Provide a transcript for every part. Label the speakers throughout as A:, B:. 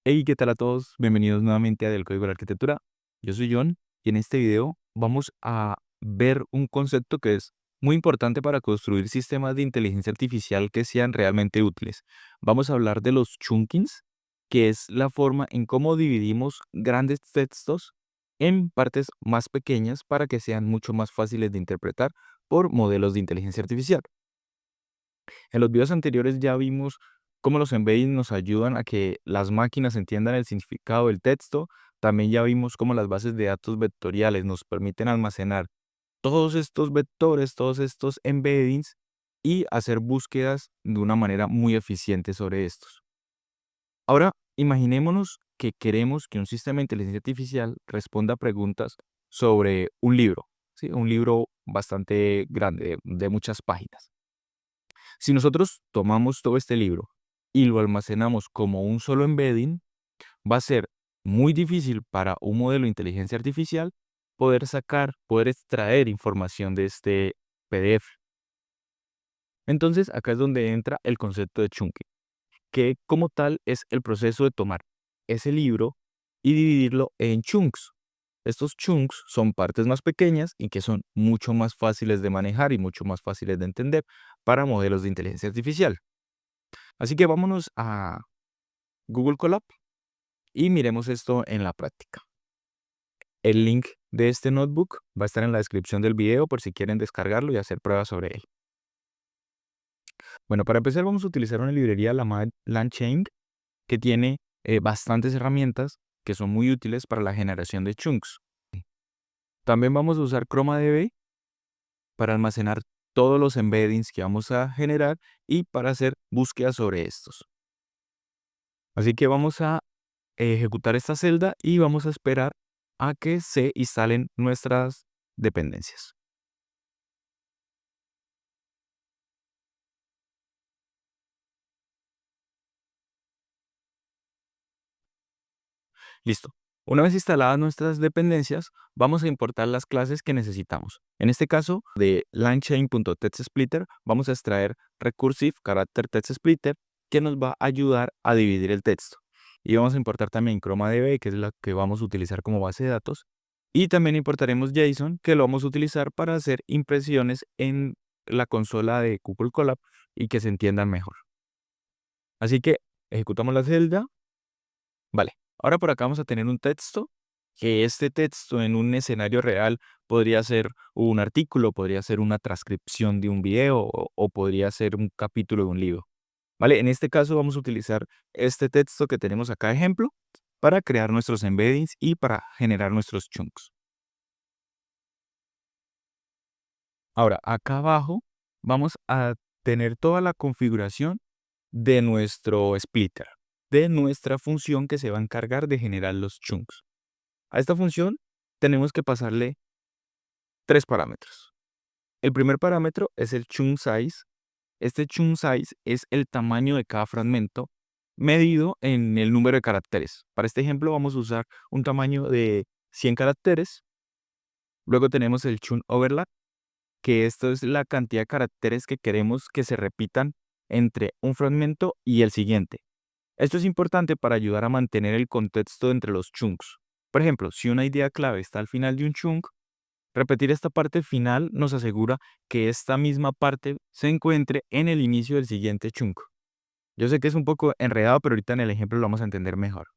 A: Hey, ¿qué tal a todos? Bienvenidos nuevamente a Del Código de la Arquitectura. Yo soy John y en este video vamos a ver un concepto que es muy importante para construir sistemas de inteligencia artificial que sean realmente útiles. Vamos a hablar de los chunkings, que es la forma en cómo dividimos grandes textos en partes más pequeñas para que sean mucho más fáciles de interpretar por modelos de inteligencia artificial. En los videos anteriores ya vimos cómo los embeddings nos ayudan a que las máquinas entiendan el significado del texto. También ya vimos cómo las bases de datos vectoriales nos permiten almacenar todos estos vectores, todos estos embeddings y hacer búsquedas de una manera muy eficiente sobre estos. Ahora, imaginémonos que queremos que un sistema de inteligencia artificial responda a preguntas sobre un libro, ¿sí? Un libro bastante grande, de muchas páginas. Si nosotros tomamos todo este libro y lo almacenamos como un solo embedding, va a ser muy difícil para un modelo de inteligencia artificial poder extraer información de este PDF. Entonces, acá es donde entra el concepto de chunking, que como tal es el proceso de tomar ese libro y dividirlo en chunks. Estos chunks son partes más pequeñas y que son mucho más fáciles de manejar y mucho más fáciles de entender para modelos de inteligencia artificial. Así que vámonos a Google Colab y miremos esto en la práctica. El link de este notebook va a estar en la descripción del video por si quieren descargarlo y hacer pruebas sobre él. Bueno, para empezar vamos a utilizar una librería llamada LangChain que tiene bastantes herramientas que son muy útiles para la generación de chunks. También vamos a usar ChromaDB para almacenar todos los embeddings que vamos a generar y para hacer búsquedas sobre estos. Así que vamos a ejecutar esta celda y vamos a esperar a que se instalen nuestras dependencias. Listo. Una vez instaladas nuestras dependencias, vamos a importar las clases que necesitamos. En este caso, de langchain.textSplitter, vamos a extraer recursive character text splitter que nos va a ayudar a dividir el texto. Y vamos a importar también ChromaDB, que es la que vamos a utilizar como base de datos. Y también importaremos JSON, que lo vamos a utilizar para hacer impresiones en la consola de Google Colab y que se entiendan mejor. Así que ejecutamos la celda. Vale, ahora por acá vamos a tener un texto, que este texto en un escenario real podría ser un artículo, podría ser una transcripción de un video o podría ser un capítulo de un libro. Vale, en este caso vamos a utilizar este texto que tenemos acá de ejemplo para crear nuestros embeddings y para generar nuestros chunks. Ahora, acá abajo vamos a tener toda la configuración de nuestro splitter, de nuestra función que se va a encargar de generar los chunks. A esta función tenemos que pasarle tres parámetros. El primer parámetro es el chunk size. Este chunk size es el tamaño de cada fragmento medido en el número de caracteres. Para este ejemplo vamos a usar un tamaño de 100 caracteres. Luego tenemos el chunk overlap, que esto es la cantidad de caracteres que queremos que se repitan entre un fragmento y el siguiente. Esto es importante para ayudar a mantener el contexto entre los chunks. Por ejemplo, si una idea clave está al final de un chunk, repetir esta parte final nos asegura que esta misma parte se encuentre en el inicio del siguiente chunk. Yo sé que es un poco enredado, pero ahorita en el ejemplo lo vamos a entender mejor.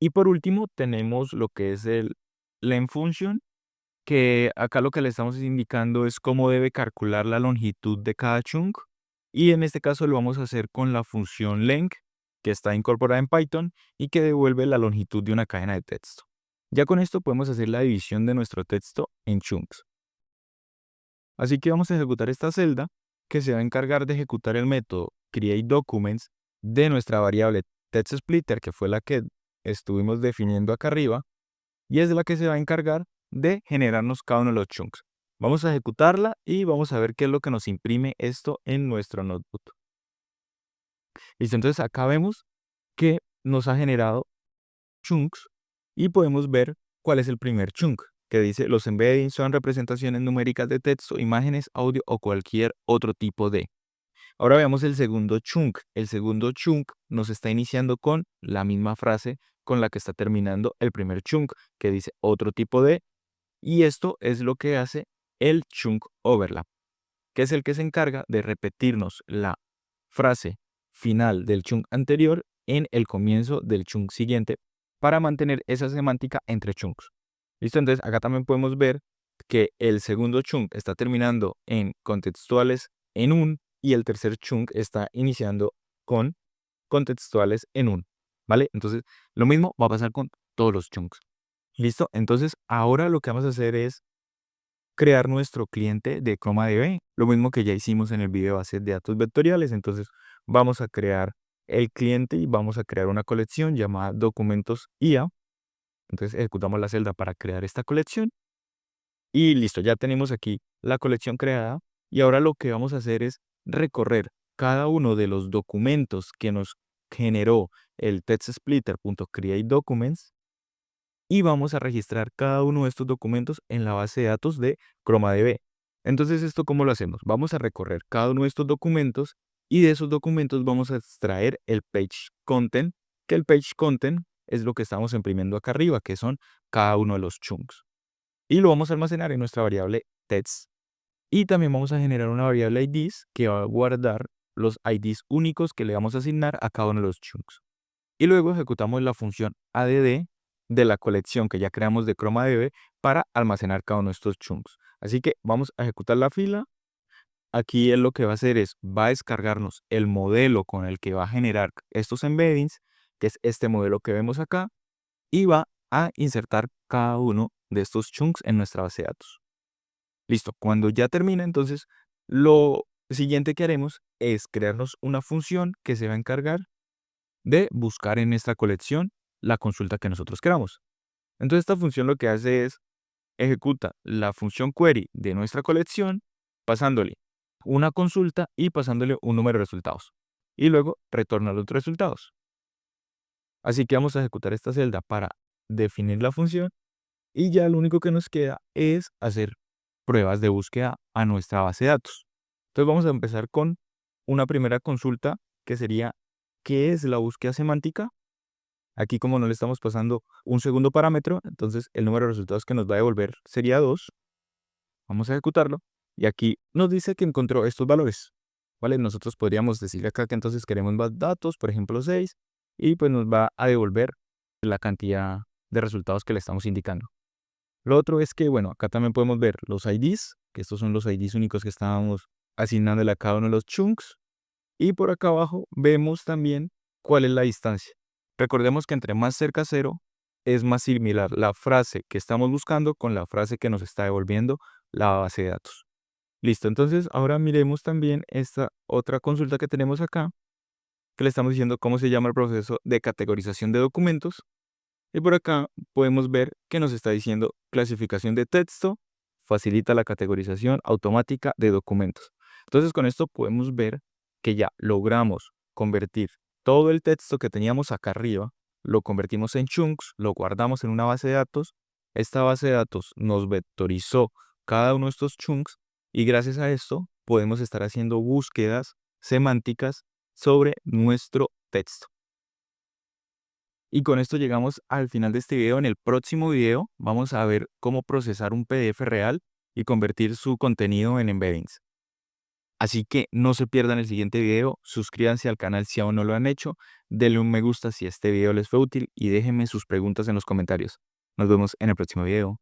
A: Y por último tenemos lo que es el len function, que acá lo que le estamos indicando es cómo debe calcular la longitud de cada chunk. Y en este caso lo vamos a hacer con la función length, que está incorporada en Python y que devuelve la longitud de una cadena de texto. Ya con esto podemos hacer la división de nuestro texto en chunks. Así que vamos a ejecutar esta celda que se va a encargar de ejecutar el método createDocuments de nuestra variable textSplitter, que fue la que estuvimos definiendo acá arriba, y es la que se va a encargar de generarnos cada uno de los chunks. Vamos a ejecutarla y vamos a ver qué es lo que nos imprime esto en nuestro notebook. Listo, entonces acá vemos que nos ha generado chunks y podemos ver cuál es el primer chunk, que dice los embeddings son representaciones numéricas de texto, imágenes, audio o cualquier otro tipo de. Ahora veamos el segundo chunk. El segundo chunk nos está iniciando con la misma frase con la que está terminando el primer chunk, que dice otro tipo de, y esto es lo que hace el chunk overlap, que es el que se encarga de repetirnos la frase final del chunk anterior en el comienzo del chunk siguiente para mantener esa semántica entre chunks. ¿Listo? Entonces acá también podemos ver que el segundo chunk está terminando en contextuales en un y el tercer chunk está iniciando con contextuales en un, ¿vale? Entonces lo mismo va a pasar con todos los chunks. ¿Listo? Entonces ahora lo que vamos a hacer es crear nuestro cliente de ChromaDB, lo mismo que ya hicimos en el video de bases de datos vectoriales. Entonces vamos a crear el cliente y vamos a crear una colección llamada documentos IA. Entonces ejecutamos la celda para crear esta colección y listo, ya tenemos aquí la colección creada y ahora lo que vamos a hacer es recorrer cada uno de los documentos que nos generó el TextSplitter.createDocuments y vamos a registrar cada uno de estos documentos en la base de datos de ChromaDB. Entonces, ¿esto cómo lo hacemos? Vamos a recorrer cada uno de estos documentos y de esos documentos vamos a extraer el page content, que el page content es lo que estamos imprimiendo acá arriba, que son cada uno de los chunks. Y lo vamos a almacenar en nuestra variable text. Y también vamos a generar una variable IDs que va a guardar los IDs únicos que le vamos a asignar a cada uno de los chunks. Y luego ejecutamos la función add de la colección que ya creamos de ChromaDB para almacenar cada uno de estos chunks. Así que vamos a ejecutar la fila. Aquí él lo que va a hacer es, va a descargarnos el modelo con el que va a generar estos embeddings, que es este modelo que vemos acá, y va a insertar cada uno de estos chunks en nuestra base de datos. Listo, cuando ya termina, entonces lo siguiente que haremos es crearnos una función que se va a encargar de buscar en esta colección la consulta que nosotros queramos. Entonces esta función lo que hace es ejecuta la función query de nuestra colección pasándole una consulta y pasándole un número de resultados. Y luego retorna los resultados. Así que vamos a ejecutar esta celda para definir la función y ya lo único que nos queda es hacer pruebas de búsqueda a nuestra base de datos. Entonces vamos a empezar con una primera consulta que sería ¿qué es la búsqueda semántica? Aquí como no le estamos pasando un segundo parámetro, entonces el número de resultados que nos va a devolver sería 2. Vamos a ejecutarlo y aquí nos dice que encontró estos valores. ¿Vale? Nosotros podríamos decirle acá que entonces queremos más datos, por ejemplo 6, y pues nos va a devolver la cantidad de resultados que le estamos indicando. Lo otro es que, bueno, acá también podemos ver los IDs, que estos son los IDs únicos que estábamos asignándole a cada uno de los chunks. Y por acá abajo vemos también cuál es la distancia. Recordemos que entre más cerca a 0 es más similar la frase que estamos buscando con la frase que nos está devolviendo la base de datos. Listo, entonces ahora miremos también esta otra consulta que tenemos acá, que le estamos diciendo cómo se llama el proceso de categorización de documentos. Y por acá podemos ver que nos está diciendo clasificación de texto, facilita la categorización automática de documentos. Entonces con esto podemos ver que ya logramos convertir todo el texto que teníamos acá arriba, lo convertimos en chunks, lo guardamos en una base de datos. Esta base de datos nos vectorizó cada uno de estos chunks y gracias a esto podemos estar haciendo búsquedas semánticas sobre nuestro texto. Y con esto llegamos al final de este video. En el próximo video vamos a ver cómo procesar un PDF real y convertir su contenido en embeddings. Así que no se pierdan el siguiente video, suscríbanse al canal si aún no lo han hecho, denle un me gusta si este video les fue útil y déjenme sus preguntas en los comentarios. Nos vemos en el próximo video.